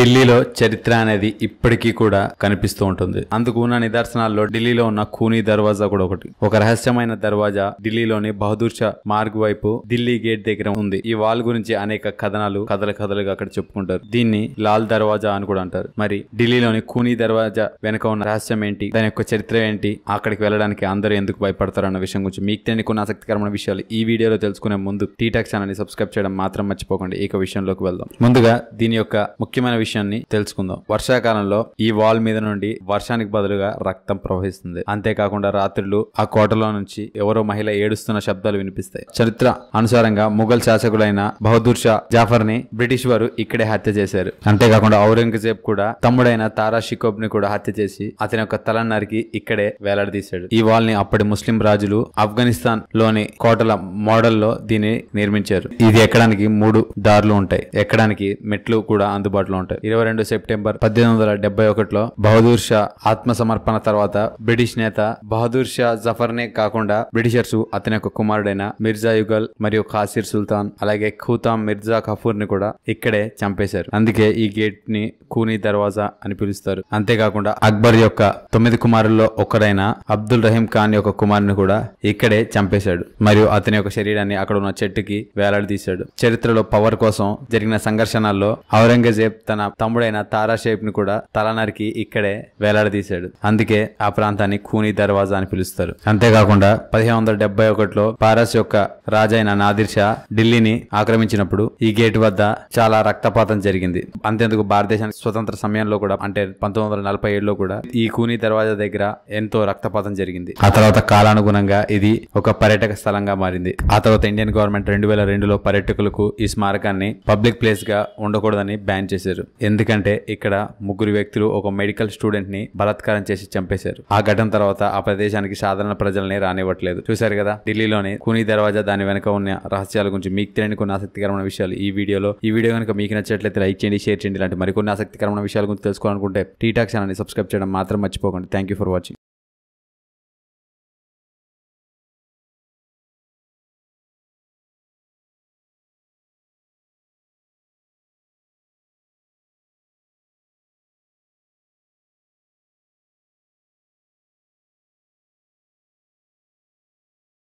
ఢిల్లీలో చరిత్ర అనేది ఇప్పటికీ కూడా కనిపిస్తూ ఉంటుంది. అందుకు ఉన్న నిదర్శనాల్లో ఢిల్లీలో ఉన్న ఖూనీ దర్వాజా కూడా ఒకటి. ఒక రహస్యమైన దర్వాజా ఢిల్లీలోని బహదూర్ షా మార్గ్ వైపు ఢిల్లీ గేట్ దగ్గర ఉంది. ఈ వాల్ గురించి అనేక కథలుగా అక్కడ చెప్పుకుంటారు. దీన్ని లాల్ దర్వాజా అని కూడా అంటారు. మరి ఢిల్లీలోని ఖూనీ దర్వాజా వెనక ఉన్న రహస్యం ఏంటి, దాని యొక్క చరిత్ర ఏంటి, అక్కడికి వెళ్ళడానికి అందరూ ఎందుకు భయపడతారు అన్న విషయం గురించి మీకు తెలియని కొన్ని ఆసక్తికరమైన విషయాలు ఈ వీడియోలో తెలుసుకునే ముందు టీటాక్ ఛానల్ ని సబ్స్క్రైబ్ చేయడం మాత్రం మర్చిపోకండి. ఇక విషయంలోకి వెళ్దాం. ముందుగా దీని యొక్క ముఖ్యమైన విషయాన్ని తెలుసుకుందాం. వర్షాకాలంలో ఈ వాల్ మీద నుండి వర్షానికి బదులుగా రక్తం ప్రవహిస్తుంది. అంతేకాకుండా రాత్రులు ఆ కోటలో నుంచి ఎవరో మహిళ ఏడుస్తున్న శబ్దాలు వినిపిస్తాయి. చరిత్ర అనుసారంగా ముఘల్ శాసకుడైన బహదూర్ షా జాఫర్ ని బ్రిటిష్ వారు ఇక్కడే హత్య చేశారు. అంతేకాకుండా ఔరంగజేబ్ కూడా తమ్ముడైన తారా షికోబ్ ని కూడా హత్య చేసి అతని యొక్క తల నరికి ఇక్కడే వేలాడదీశాడు. ఈ వాల్ ని అప్పటి ముస్లిం రాజులు ఆఫ్ఘనిస్తాన్ లోని కోటల మోడల్ లో దీన్ని నిర్మించారు. ఇది ఎక్కడానికి 3 దారులు ఉంటాయి. ఎక్కడానికి మెట్లు కూడా అందుబాటులో ఉంటాయి. 22 సెప్టెంబర్ 1871లో బహదూర్ షా ఆత్మ సమర్పణ తర్వాత బ్రిటిష్ నేత బహదూర్ షా జఫర్ నే కాకుండా బ్రిటిషర్స్ అతని యొక్క కుమారుడైన మిర్జా యుగల్ మరియు ఖాసిర్ సుల్తాన్ అలాగే ఖూతాం మిర్జా కఫూర్ ని కూడా ఇక్కడే చంపేశారు. అందుకే ఈ గేట్ ని ఖూనీ దర్వాజా అని పిలుస్తారు. అంతేకాకుండా అక్బర్ యొక్క 9 కుమారుల్లో ఒకరైన అబ్దుల్ రహీం ఖాన్ యొక్క కుమారుని కూడా ఇక్కడే చంపేశాడు. మరియు అతని యొక్క శరీరాన్ని అక్కడ ఉన్న చెట్టుకి వేలాడదీశాడు. చరిత్రలో పవర్ కోసం జరిగిన సంఘర్షణల్లో ఔరంగజేబ్ తన తమ్ముడైన తారా షేప్ ని కూడా తల నరికి ఇక్కడే వేలాడదీశాడు. అందుకే ఆ ప్రాంతాన్ని ఖూనీ దర్వాజా అని పిలుస్తారు. అంతేకాకుండా 1571లో పారస్ యొక్క రాజైన నాదిర్ షా ఢిల్లీని ఆక్రమించినప్పుడు ఈ గేట్ వద్ద చాలా రక్తపాతం జరిగింది. అంతేందుకు భారతదేశానికి స్వతంత్ర సమయంలో కూడా అంటే 1947లో కూడా ఈ ఖూనీ దర్వాజా దగ్గర ఎంతో రక్తపాతం జరిగింది. ఆ తర్వాత కాలానుగుణంగా ఇది ఒక పర్యాటక స్థలంగా మారింది. ఆ తర్వాత ఇండియన్ గవర్నమెంట్ 2002లో పర్యాటకులకు ఈ స్మారకాన్ని పబ్లిక్ ప్లేస్ గా ఉండకూడదని బ్యాన్ చేశారు. ఎందుకంటే ఇక్కడ 3 వ్యక్తులు ఒక మెడికల్ స్టూడెంట్ ని బలాత్కారం చేసి చంపేశారు. ఆ ఘటన తర్వాత ఆ ప్రదేశానికి సాధారణ ప్రజల్ని రానివ్వట్లేదు. చూశారు కదా ఢిల్లీలోని ఖూనీ దర్వాజా, దాని వెనక ఉన్న రహస్యాల గురించి మీకు తెలియని కొన్ని ఆసక్తికరమైన విషయాలు ఈ వీడియో కనుక మీకు నచ్చినట్లయితే లైక్ చేయండి, షేర్ చేయండి. ఇలాంటి మరికొన్ని ఆసక్తికరమైన విషయాల గురించి తెలుసుకోవాలనుకుంటే టీటాక్ ఛానల్ ని సబ్స్క్రైబ్ చేయడం మాత్రం మర్చిపోకండి. Thank you for watching.